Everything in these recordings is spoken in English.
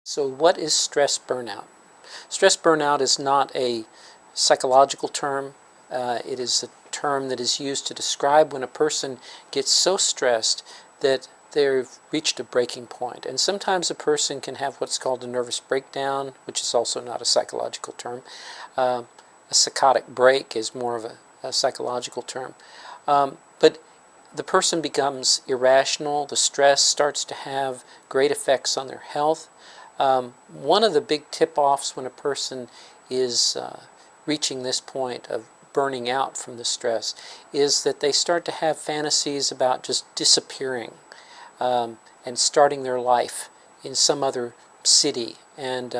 So what is stress burnout? Stress burnout is not a psychological term. It is a term that is used to describe when a person gets so stressed that they've reached a breaking point. And sometimes a person can have what's called a nervous breakdown, which is also not a psychological term. A psychotic break is more of a psychological term. But the person becomes irrational. The stress starts to have great effects on their health. One of the big tip-offs when a person is reaching this point of burning out from the stress is that they start to have fantasies about just disappearing and starting their life in some other city. And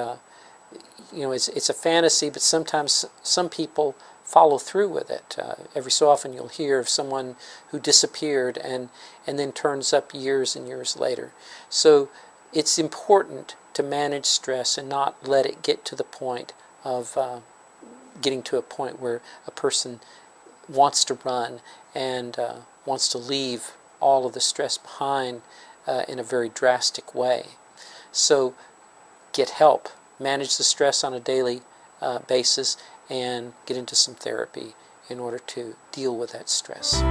it's a fantasy, but sometimes some people follow through with it. Every so often you'll hear of someone who disappeared and then turns up years and years later. So it's important to manage stress and not let it get to the point of getting to a point where a person wants to run and wants to leave all of the stress behind in a very drastic way. So get help, manage the stress on a daily basis, and get into some therapy in order to deal with that stress.